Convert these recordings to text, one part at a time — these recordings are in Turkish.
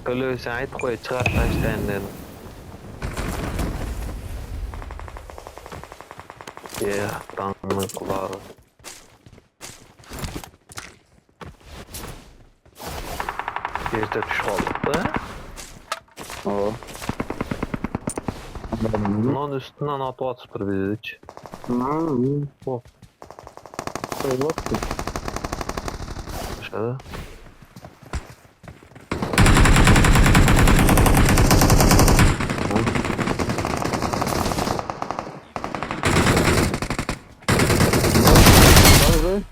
Öyleyse ait koy çıkart taşlayın dedim. Tanrı kulağı. Yerde düşüp aldık da. Oo. Bunun üstünden atı atıptır bizi hiç. O. Şey yok ki. Aşağıda. Abi.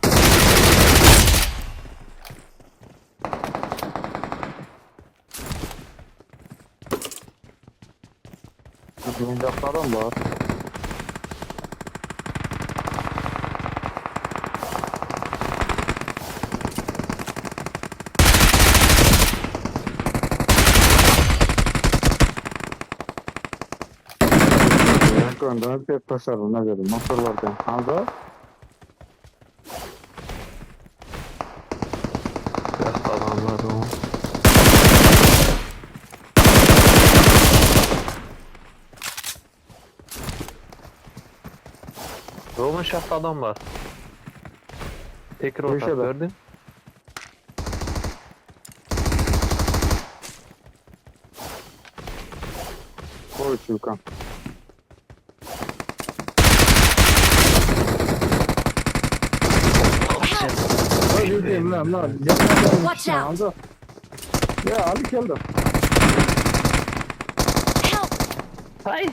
Oyuncaklardan var. Gönderip bir tasarımına göre motorlardan aldı. Biraz adamlar o. Roman şafta adam var. Tekrar Bir otak şey de. gördün. O Çılkan. Öyle lan. Watch out. Ya Ali geldi. Help! Hayır.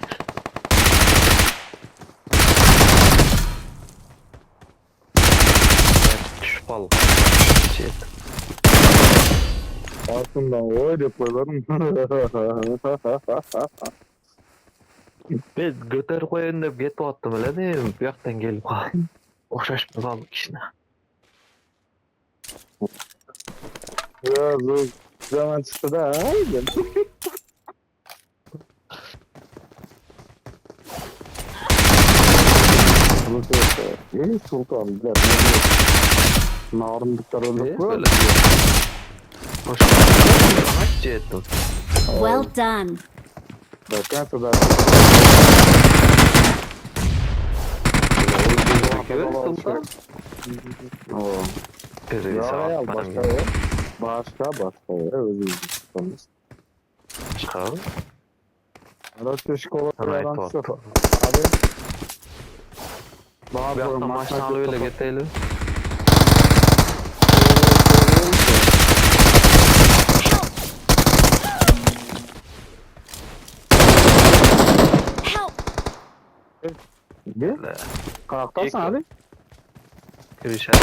Düşüp al. Shit. Aslında öyle koyarım. Ben götür koyun dep getip attım öyle değil mi? Bu yaktan gelip kaldım. Okşaşıp kaldık işine. Ya bu zaman çıktı da aynen. Bu da iyi sultan bilir. Narındıklar öyle koy. Böyle hoş geldin. Kaç ettim. Well done. Bakın da. Sultan. Oo. Ya başka ya. Başka ya. Özür dilerim. Çıkar. Araçta şikola Right yaransı. bot. Abi. Bu Bazı yaktan maçtan öyle getelim. Help! Bir. Kalktasın abi. Görüşelim.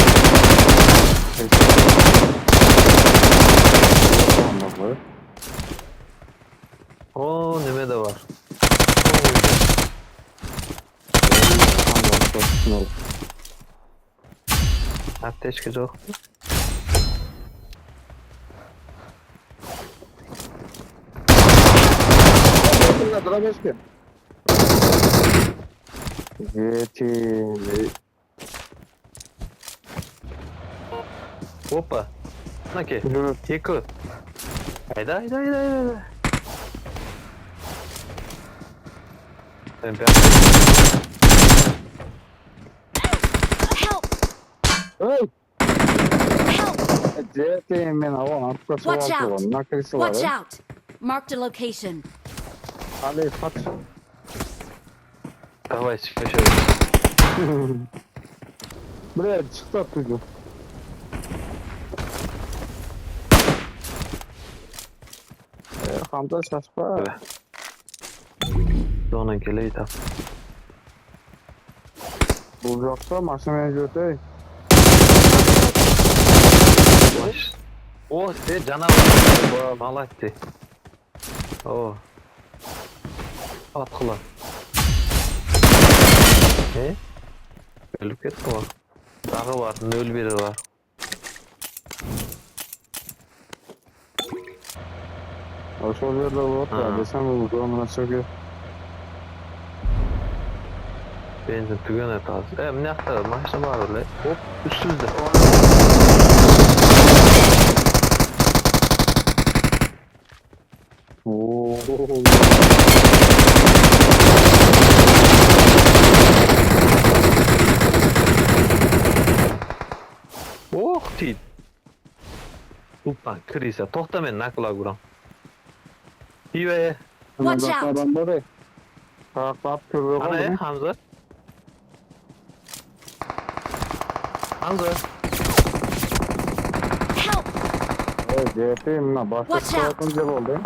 Oo neme de var. Ateş yok. Опа. Наки. Екі. Айда. Ben Help! Hey! Help! Мен аван атқасы Watch out! var. Nakırısı var. Watch out! Marked a location. Ali kaç. Давай, сейчас. Buraya çıktı çocuğu. Hamza şaşpa. Evet. Sonra geleyi de. Bulacaksa maşinaya götür. Baş. O işte canavar. Malattı. O. Atkılar. Ne? Ölüp gitti o. Dağı var, nöl biri var. O şu yerde var Ha. ya. Desem bu durumuna çöküyor. Benzin tügen et az. Ne aktarır? Maçta var öyle. Hop üstsüzde. Oo. Oh tiydi. Ulan kiriyse to'xta men nakla kuram. İyi Watch Hemen out. adam böyle. Kalkıp körüyor ana kaldı. Hamza. Hamza. Help! Evet, CHP'yim lan. Başka Watch out. sıkıntı oldu.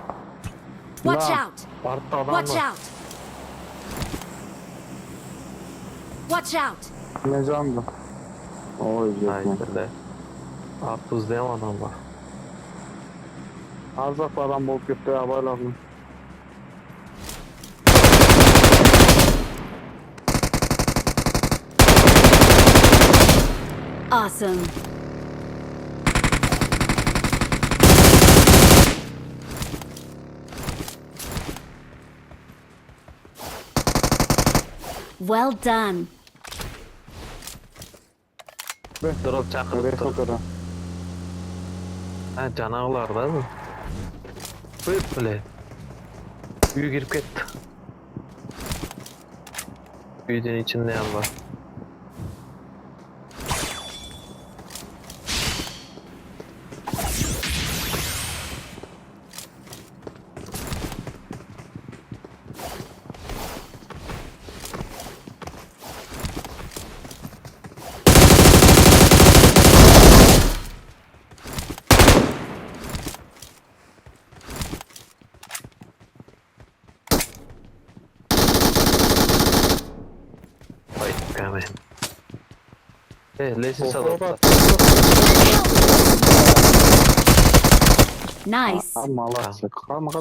Watch Nah. out! Artta adam Watch var. out! Watch out! Ne canlı? Oy CHP. Haydi. Artuzlayan adam var. Arzak adam bulup gitti ya baylarım. Awesome. Well done. Durup Nereye çakırıp dur. sokada? Ha canavlar da mı? Buyup bile. Büyü girip gitti. Büyüdüğün içinde yan var. Vay kamen. Lesin Oha, salatlar. Nice. Ama Allah sık. Kalma.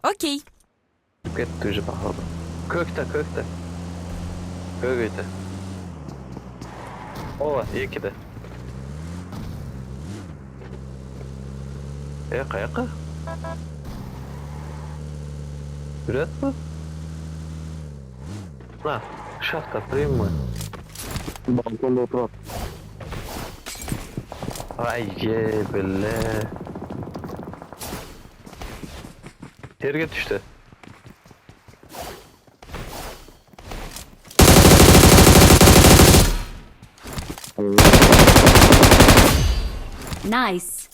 Okay. Gitti ucu bakalım. Kökte. Kökte. Ova, iki de. Yaka. Üret mi? Na, şahta kırayım mı? Balkonda oturar. Ay ye bile. Terge düştü. Nice.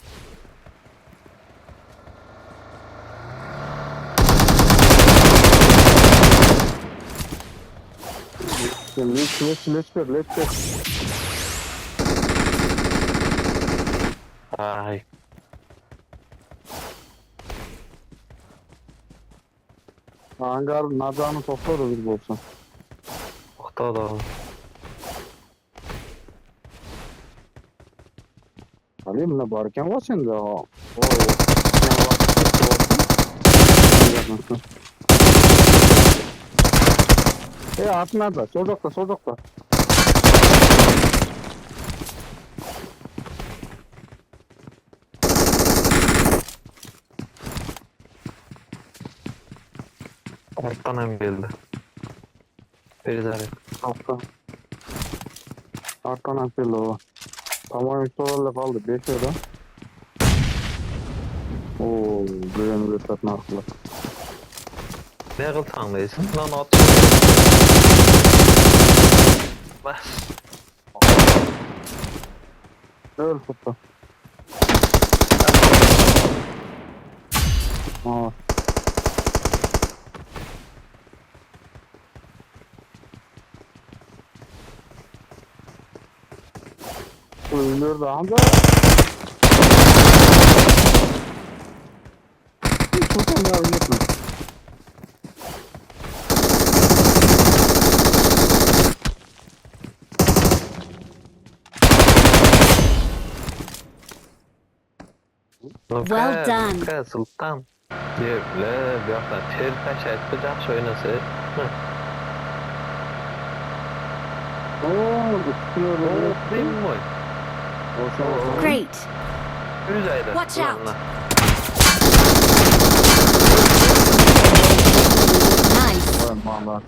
Let's go. Ay. Hangar nadağını toplar bir olsun. Okta da. Alayım ne barken var sende ha. Oo. At nerede? Sordukta. Alttan hem geldi. Berizaret. Arkadan akıllı o. Tamam sorularla kaldı. 5 euro. Oo, güven üretetme akıllı. Ne kılsan değilsin? Lan at. Bas. Öl tuttu. Aa. Ölüyor da Hamza. Çok önemli mi? Well done. Sultan. Diyeble bir hafta tel taş etmeyecek oynası. Oo, tutuyor O değil mi? o? Great. Güzeydi. Watch out. Nice. Vallahi